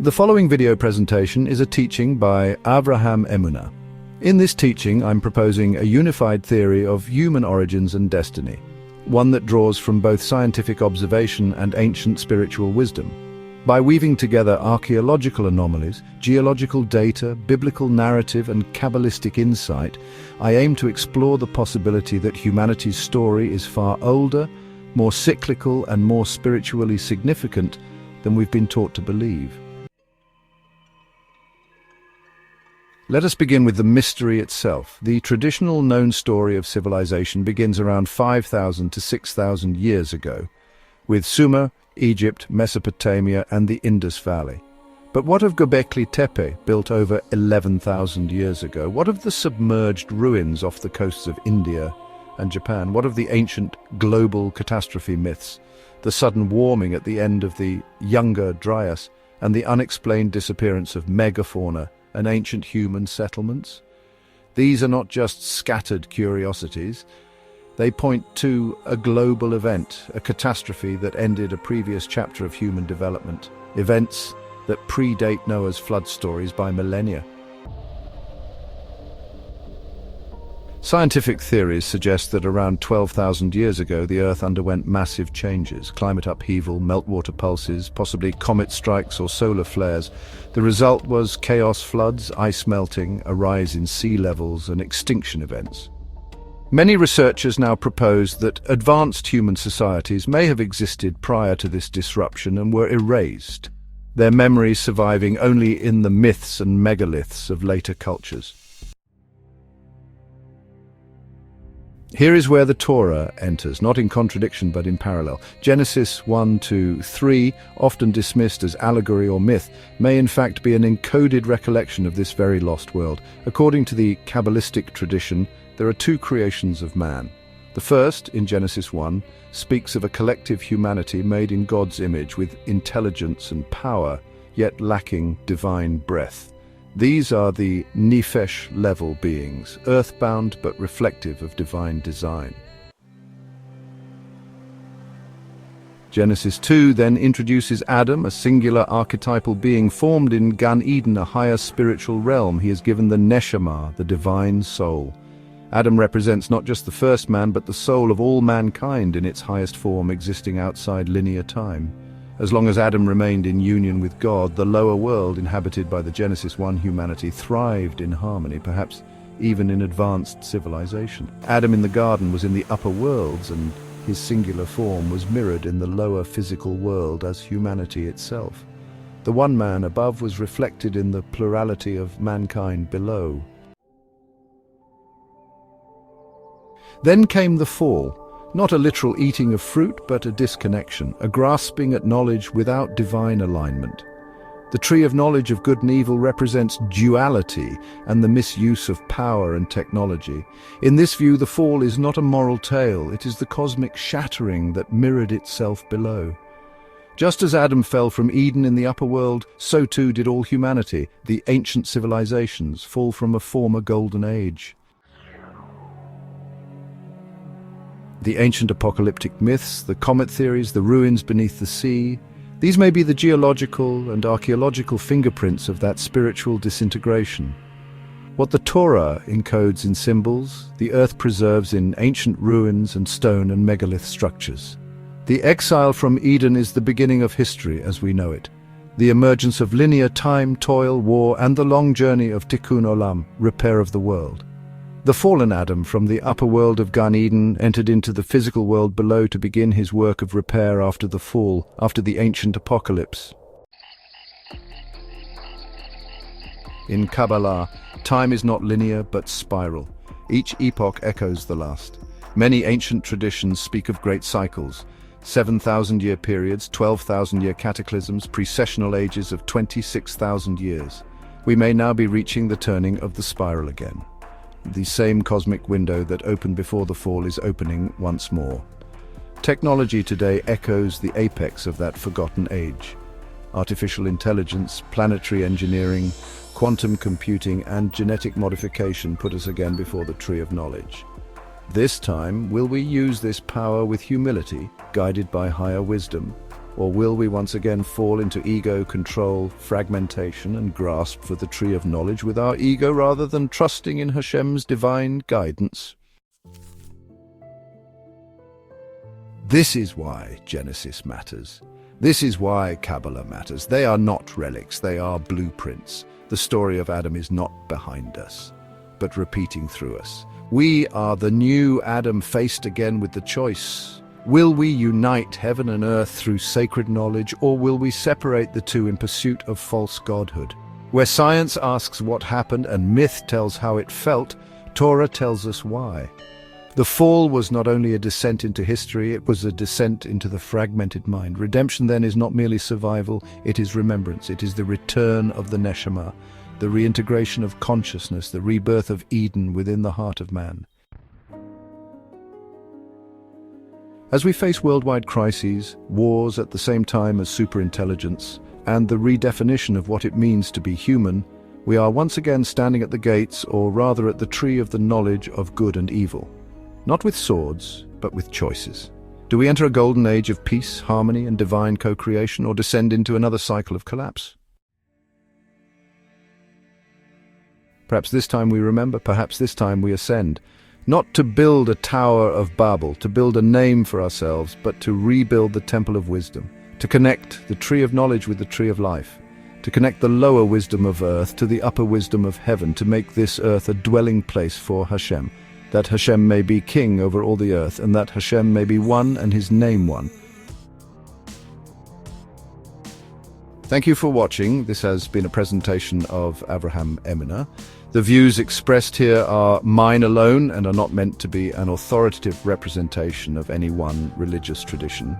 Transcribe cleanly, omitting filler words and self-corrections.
The following video presentation is a teaching by Avraham Emuna. In this teaching, I'm proposing a unified theory of human origins and destiny, one that draws from both scientific observation and ancient spiritual wisdom. By weaving together archaeological anomalies, geological data, biblical narrative, and Kabbalistic insight, I aim to explore the possibility that humanity's story is far older, more cyclical, and more spiritually significant than we've been taught to believe. Let us begin with the mystery itself. The traditional known story of civilization begins around 5,000 to 6,000 years ago, with Sumer, Egypt, Mesopotamia, and the Indus Valley. But what of Göbekli Tepe, built over 11,000 years ago? What of the submerged ruins off the coasts of India and Japan? What of the ancient global catastrophe myths, the sudden warming at the end of the Younger Dryas, and the unexplained disappearance of megafauna and ancient human settlements? These are not just scattered curiosities. They point to a global event, a catastrophe that ended a previous chapter of human development, events that predate Noah's flood stories by millennia. Scientific theories suggest that around 12,000 years ago the Earth underwent massive changes: climate upheaval, meltwater pulses, possibly comet strikes or solar flares. The result was chaos, floods, ice melting, a rise in sea levels, and extinction events. Many researchers now propose that advanced human societies may have existed prior to this disruption and were erased, their memories surviving only in the myths and megaliths of later cultures. Here is where the Torah enters, not in contradiction but in parallel. Genesis 1 to 3, often dismissed as allegory or myth, may in fact be an encoded recollection of this very lost world. According to the Kabbalistic tradition, there are two creations of man. The first, in Genesis 1, speaks of a collective humanity made in God's image with intelligence and power, yet lacking divine breath. These are the Nefesh-level beings, earthbound but reflective of divine design. Genesis 2 then introduces Adam, a singular archetypal being formed in Gan Eden, a higher spiritual realm. He is given the Neshama, the divine soul. Adam represents not just the first man, but the soul of all mankind in its highest form, existing outside linear time. As long as Adam remained in union with God, the lower world inhabited by the Genesis 1 humanity thrived in harmony, perhaps even in advanced civilization. Adam in the garden was in the upper worlds, and his singular form was mirrored in the lower physical world as humanity itself. The one man above was reflected in the plurality of mankind below. Then came the fall. Not a literal eating of fruit, but a disconnection, a grasping at knowledge without divine alignment. The tree of knowledge of good and evil represents duality and the misuse of power and technology. In this view, the fall is not a moral tale, it is the cosmic shattering that mirrored itself below. Just as Adam fell from Eden in the upper world, so too did all humanity, the ancient civilizations, fall from a former golden age. The ancient apocalyptic myths, the comet theories, the ruins beneath the sea, these may be the geological and archaeological fingerprints of that spiritual disintegration. What the Torah encodes in symbols, the earth preserves in ancient ruins and stone and megalith structures. The exile from Eden is the beginning of history as we know it, the emergence of linear time, toil, war, and the long journey of Tikkun Olam, repair of the world. The fallen Adam from the upper world of Gan Eden entered into the physical world below to begin his work of repair after the fall, after the ancient apocalypse. In Kabbalah, time is not linear but spiral. Each epoch echoes the last. Many ancient traditions speak of great cycles, 7,000-year periods, 12,000-year cataclysms, precessional ages of 26,000 years. We may now be reaching the turning of the spiral again. The same cosmic window that opened before the fall is opening once more. Technology today echoes the apex of that forgotten age. Artificial intelligence, planetary engineering, quantum computing, and genetic modification put us again before the tree of knowledge. This time, will we use this power with humility, guided by higher wisdom? Or will we once again fall into ego, control, fragmentation, and grasp for the tree of knowledge with our ego rather than trusting in Hashem's divine guidance? This is why Genesis matters. This is why Kabbalah matters. They are not relics, they are blueprints. The story of Adam is not behind us, but repeating through us. We are the new Adam faced again with the choice. Will we unite heaven and earth through sacred knowledge, or will we separate the two in pursuit of false godhood? Where science asks what happened and myth tells how it felt, Torah tells us why. The fall was not only a descent into history, it was a descent into the fragmented mind. Redemption then is not merely survival, it is remembrance. It is the return of the neshama, the reintegration of consciousness, the rebirth of Eden within the heart of man. As we face worldwide crises, wars at the same time as superintelligence, and the redefinition of what it means to be human, we are once again standing at the gates, or rather at the tree of the knowledge of good and evil. Not with swords, but with choices. Do we enter a golden age of peace, harmony, and divine co-creation, or descend into another cycle of collapse? Perhaps this time we remember, perhaps this time we ascend. Not to build a Tower of Babel, to build a name for ourselves, but to rebuild the Temple of Wisdom, to connect the Tree of Knowledge with the Tree of Life, to connect the lower wisdom of earth to the upper wisdom of heaven, to make this earth a dwelling place for Hashem, that Hashem may be king over all the earth, and that Hashem may be one and his name one. Thank you for watching. This has been a presentation of Avraham Eminer. The views expressed here are mine alone and are not meant to be an authoritative representation of any one religious tradition.